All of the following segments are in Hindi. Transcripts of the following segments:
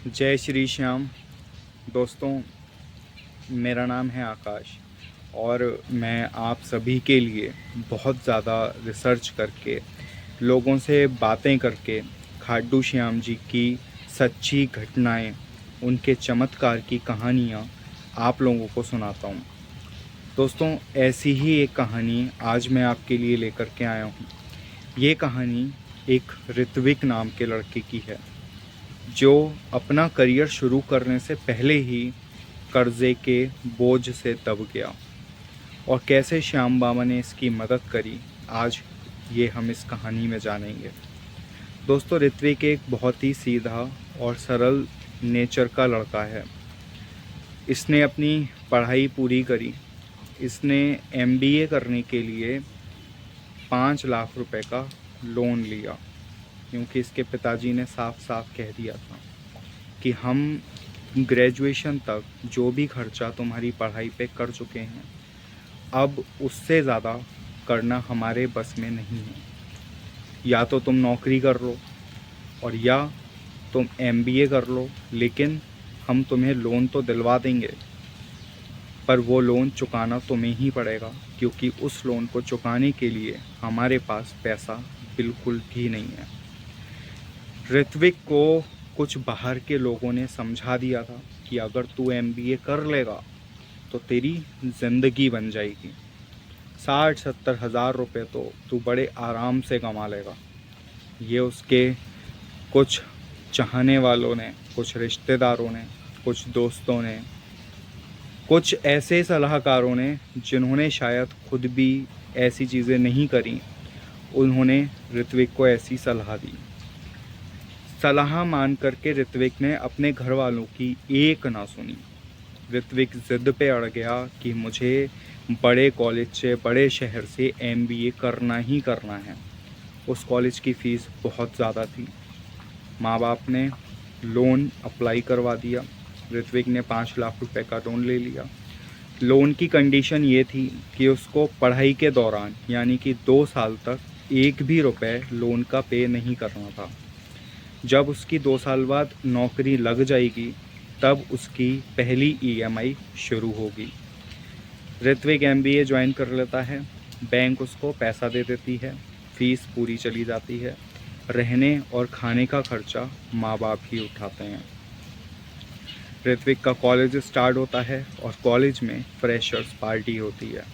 जय श्री श्याम। दोस्तों, मेरा नाम है आकाश और मैं आप सभी के लिए बहुत ज़्यादा रिसर्च करके, लोगों से बातें करके खाटू श्याम जी की सच्ची घटनाएं, उनके चमत्कार की कहानियाँ आप लोगों को सुनाता हूँ। दोस्तों, ऐसी ही एक कहानी आज मैं आपके लिए लेकर के आया हूँ। ये कहानी एक ऋत्विक नाम के लड़के की है जो अपना करियर शुरू करने से पहले ही कर्ज़े के बोझ से दब गया, और कैसे श्याम बाबा ने इसकी मदद करी, आज ये हम इस कहानी में जानेंगे। दोस्तों, ऋत्विक एक बहुत ही सीधा और सरल नेचर का लड़का है। इसने अपनी पढ़ाई पूरी करी। इसने एमबीए करने के लिए 5 लाख रुपए का लोन लिया, क्योंकि इसके पिताजी ने साफ साफ कह दिया था कि हम ग्रेजुएशन तक जो भी खर्चा तुम्हारी पढ़ाई पे कर चुके हैं, अब उससे ज़्यादा करना हमारे बस में नहीं है। या तो तुम नौकरी कर लो और या तुम एमबीए कर लो, लेकिन हम तुम्हें लोन तो दिलवा देंगे, पर वो लोन चुकाना तुम्हें ही पड़ेगा, क्योंकि उस लोन को चुकाने के लिए हमारे पास पैसा बिल्कुल भी नहीं है। ऋत्विक को कुछ बाहर के लोगों ने समझा दिया था कि अगर तू एमबीए कर लेगा तो तेरी ज़िंदगी बन जाएगी, 60-70 हज़ार रुपये तो तू बड़े आराम से कमा लेगा। ये उसके कुछ चाहने वालों ने, कुछ रिश्तेदारों ने, कुछ दोस्तों ने, कुछ ऐसे सलाहकारों ने जिन्होंने शायद खुद भी ऐसी चीज़ें नहीं करी, उन्होंने ऋत्विक को ऐसी सलाह दी। सलाह मान करके ऋत्विक ने अपने घर वालों की एक ना सुनी। ऋत्विक ज़िद पे अड़ गया कि मुझे बड़े कॉलेज से, बड़े शहर से एमबीए करना ही करना है। उस कॉलेज की फ़ीस बहुत ज़्यादा थी। माँ बाप ने लोन अप्लाई करवा दिया। ऋत्विक ने 5 लाख रुपए का लोन ले लिया। लोन की कंडीशन ये थी कि उसको पढ़ाई के दौरान, यानी कि 2 साल तक, एक भी रुपए लोन का पे नहीं करना था। जब उसकी 2 साल बाद नौकरी लग जाएगी, तब उसकी पहली ईएमआई शुरू होगी। ऋत्विक एमबीए ज्वाइन कर लेता है। बैंक उसको पैसा दे देती है, फ़ीस पूरी चली जाती है। रहने और खाने का खर्चा माँ बाप ही उठाते हैं। ऋत्विक का कॉलेज स्टार्ट होता है और कॉलेज में फ्रेशर्स पार्टी होती है।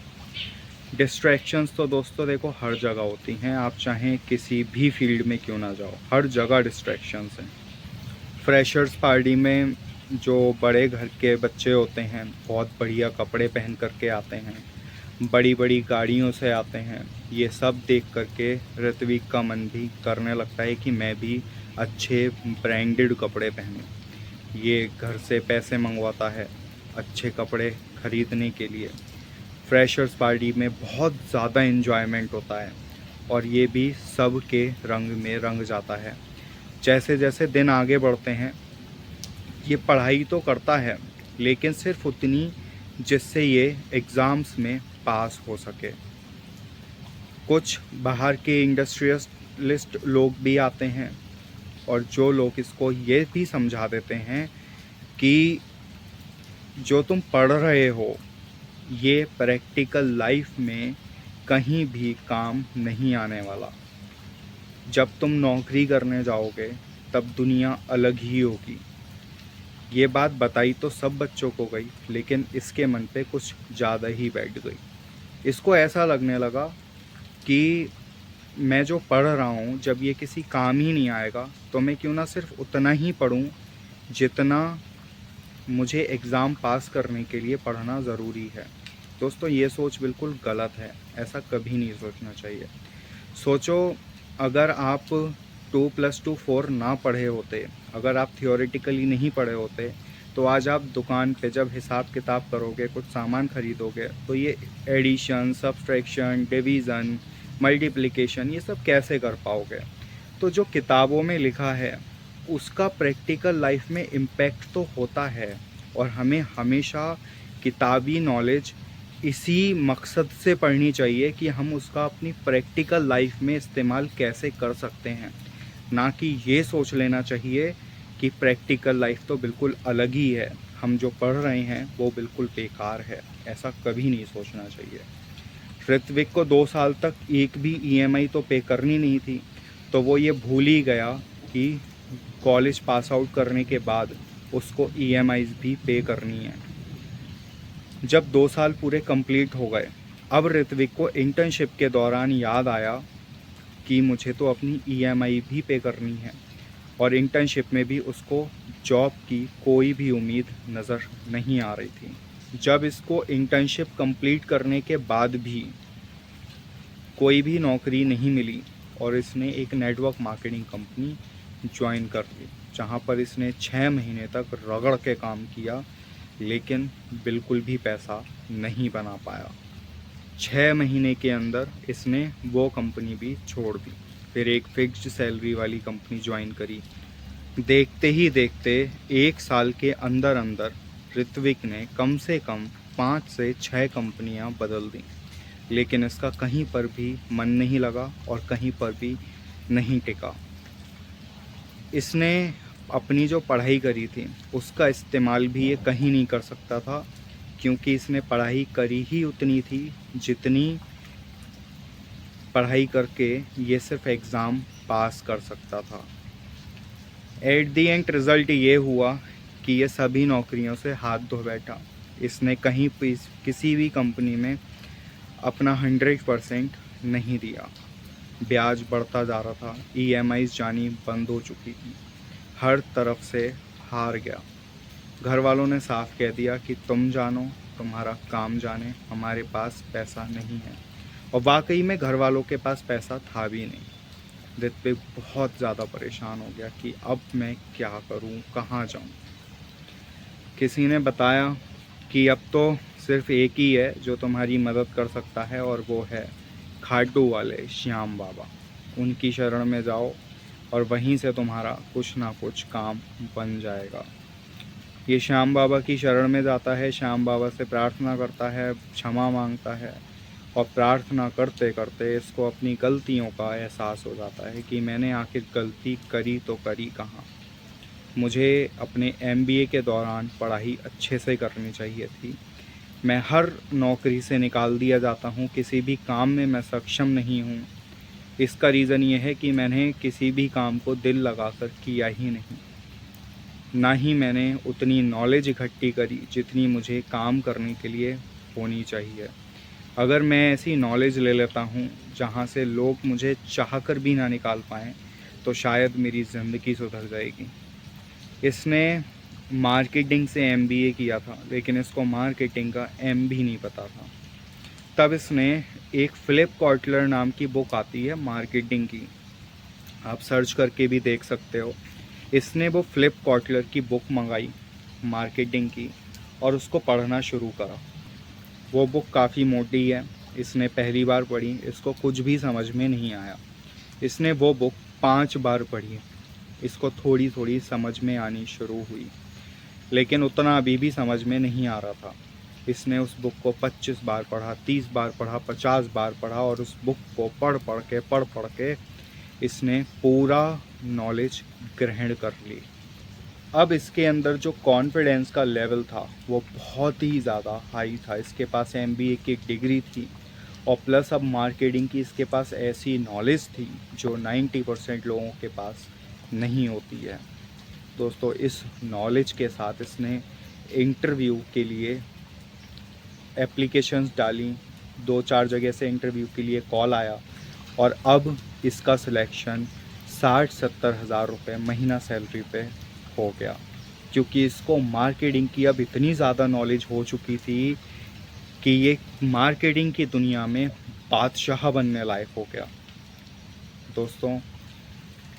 डिस्ट्रैक्शंस तो दोस्तों देखो हर जगह होती हैं, आप चाहें किसी भी फील्ड में क्यों ना जाओ, हर जगह डिस्ट्रैक्शंस हैं। फ्रेशर्स पार्टी में जो बड़े घर के बच्चे होते हैं, बहुत बढ़िया कपड़े पहन करके आते हैं, बड़ी बड़ी गाड़ियों से आते हैं। ये सब देख करके ऋत्विक का मन भी करने लगता है कि मैं भी अच्छे ब्रांडेड कपड़े पहनूं। ये घर से पैसे मंगवाता है अच्छे कपड़े ख़रीदने के लिए। फ्रेशर्स पार्टी में बहुत ज़्यादा इन्जॉयमेंट होता है और ये भी सब के रंग में रंग जाता है। जैसे जैसे दिन आगे बढ़ते हैं, ये पढ़ाई तो करता है, लेकिन सिर्फ उतनी जिससे ये एग्ज़ाम्स में पास हो सके। कुछ बाहर के इंडस्ट्रियलिस्ट लोग भी आते हैं और जो लोग इसको ये भी समझा देते हैं कि जो तुम पढ़ रहे हो, ये प्रैक्टिकल लाइफ में कहीं भी काम नहीं आने वाला। जब तुम नौकरी करने जाओगे तब दुनिया अलग ही होगी। ये बात बताई तो सब बच्चों को गई, लेकिन इसके मन पे कुछ ज़्यादा ही बैठ गई। इसको ऐसा लगने लगा कि मैं जो पढ़ रहा हूँ, जब ये किसी काम ही नहीं आएगा, तो मैं क्यों ना सिर्फ उतना ही पढूं जितना मुझे एग्ज़ाम पास करने के लिए पढ़ना ज़रूरी है। दोस्तों, ये सोच बिल्कुल गलत है, ऐसा कभी नहीं सोचना चाहिए। सोचो, अगर आप 2+2 4 ना पढ़े होते, अगर आप थियोरेटिकली नहीं पढ़े होते, तो आज आप दुकान पे जब हिसाब किताब करोगे, कुछ सामान ख़रीदोगे, तो ये एडिशन, सब्सट्रैक्शन, डिवीज़न, मल्टीप्लिकेशन, ये सब कैसे कर पाओगे? तो जो किताबों में लिखा है उसका प्रैक्टिकल लाइफ में इम्पैक्ट तो होता है, और हमें हमेशा किताबी नॉलेज इसी मकसद से पढ़नी चाहिए कि हम उसका अपनी प्रैक्टिकल लाइफ में इस्तेमाल कैसे कर सकते हैं। ना कि ये सोच लेना चाहिए कि प्रैक्टिकल लाइफ तो बिल्कुल अलग ही है, हम जो पढ़ रहे हैं वो बिल्कुल बेकार है। ऐसा कभी नहीं सोचना चाहिए। ऋत्विक को 2 साल तक एक भी ईएमआई तो पे करनी नहीं थी, तो वो ये भूल ही गया कि कॉलेज पास आउट करने के बाद उसको ईएमआईज़ भी पे करनी है। जब 2 साल पूरे कंप्लीट हो गए, अब ऋत्विक को इंटर्नशिप के दौरान याद आया कि मुझे तो अपनी ईएमआई भी पे करनी है, और इंटर्नशिप में भी उसको जॉब की कोई भी उम्मीद नज़र नहीं आ रही थी। जब इसको इंटर्नशिप कंप्लीट करने के बाद भी कोई भी नौकरी नहीं मिली, और इसने एक नेटवर्क मार्केटिंग कंपनी ज्वाइन कर ली, जहाँ पर इसने 6 महीने तक रगड़ के काम किया, लेकिन बिल्कुल भी पैसा नहीं बना पाया। 6 महीने के अंदर इसने वो कंपनी भी छोड़ दी, फिर एक फिक्स्ड सैलरी वाली कंपनी ज्वाइन करी। देखते ही देखते 1 साल के अंदर अंदर ऋत्विक ने कम से कम 5 से 6 कंपनियां बदल दी, लेकिन इसका कहीं पर भी मन नहीं लगा और कहीं पर भी नहीं टिका। इसने अपनी जो पढ़ाई करी थी उसका इस्तेमाल भी ये कहीं नहीं कर सकता था, क्योंकि इसने पढ़ाई करी ही उतनी थी जितनी पढ़ाई करके ये सिर्फ एग्ज़ाम पास कर सकता था। एट दी एंड रिज़ल्ट ये हुआ कि ये सभी नौकरियों से हाथ धो बैठा। इसने कहीं भी किसी भी कंपनी में अपना 100% नहीं दिया। ब्याज बढ़ता जा रहा था, ईएमआईज़ जानी बंद हो चुकी थी, हर तरफ से हार गया। घर वालों ने साफ कह दिया कि तुम जानो, तुम्हारा काम जाने, हमारे पास पैसा नहीं है। और वाकई में घर वालों के पास पैसा था भी नहीं। ऋत्विक बहुत ज़्यादा परेशान हो गया कि अब मैं क्या करूं, कहाँ जाऊं। किसी ने बताया कि अब तो सिर्फ एक ही है जो तुम्हारी मदद कर सकता है, और वो है खाटू वाले श्याम बाबा। उनकी शरण में जाओ और वहीं से तुम्हारा कुछ ना कुछ काम बन जाएगा। ये श्याम बाबा की शरण में जाता है, श्याम बाबा से प्रार्थना करता है, क्षमा मांगता है, और प्रार्थना करते करते इसको अपनी गलतियों का एहसास हो जाता है कि मैंने आखिर गलती करी तो करी कहाँ। मुझे अपने एमबीए के दौरान पढ़ाई अच्छे से करनी चाहिए थी। मैं हर नौकरी से निकाल दिया जाता हूँ, किसी भी काम में मैं सक्षम नहीं हूँ। इसका रीज़न ये है कि मैंने किसी भी काम को दिल लगाकर किया ही नहीं, ना ही मैंने उतनी नॉलेज इकट्ठी करी जितनी मुझे काम करने के लिए होनी चाहिए। अगर मैं ऐसी नॉलेज ले लेता हूँ जहाँ से लोग मुझे चाहकर भी ना निकाल पाएँ, तो शायद मेरी ज़िंदगी सुधर जाएगी। इसने मार्केटिंग से एमबीए किया था, लेकिन इसको मार्केटिंग का एम भी नहीं पता था। तब इसने एक फिलिप कॉटलर नाम की बुक आती है मार्केटिंग की, आप सर्च करके भी देख सकते हो। इसने वो फिलिप कॉटलर की बुक मंगाई मार्केटिंग की, और उसको पढ़ना शुरू करा। वो बुक काफ़ी मोटी है, इसने पहली बार पढ़ी, इसको कुछ भी समझ में नहीं आया। इसने वो बुक 5 बार पढ़ी, इसको थोड़ी थोड़ी समझ में आनी शुरू हुई, लेकिन उतना अभी भी समझ में नहीं आ रहा था। इसने उस बुक को 25 बार पढ़ा, 30 बार पढ़ा, 50 बार पढ़ा, और उस बुक को पढ़ पढ़ के इसने पूरा नॉलेज ग्रहण कर ली। अब इसके अंदर जो कॉन्फिडेंस का लेवल था वो बहुत ही ज़्यादा हाई था। इसके पास एमबीए की डिग्री थी, और प्लस अब मार्केटिंग की इसके पास ऐसी नॉलेज थी जो 90% लोगों के पास नहीं होती है। दोस्तों, इस नॉलेज के साथ इसने इंटरव्यू के लिए एप्लीकेशंस डाली, 2-4 जगह से इंटरव्यू के लिए कॉल आया, और अब इसका सिलेक्शन 60-70 हज़ार रुपये महीना सैलरी पे हो गया, क्योंकि इसको मार्केटिंग की अब इतनी ज़्यादा नॉलेज हो चुकी थी कि ये मार्केटिंग की दुनिया में बादशाह बनने लायक हो गया। दोस्तों,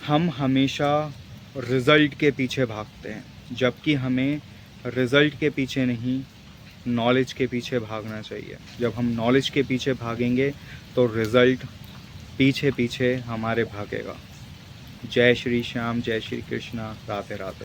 हम हमेशा रिज़ल्ट के पीछे भागते हैं, जबकि हमें रिज़ल्ट के पीछे नहीं, नॉलेज के पीछे भागना चाहिए। जब हम नॉलेज के पीछे भागेंगे तो रिज़ल्ट पीछे पीछे हमारे भागेगा। जय श्री श्याम, जय श्री कृष्णा, राधे राधे।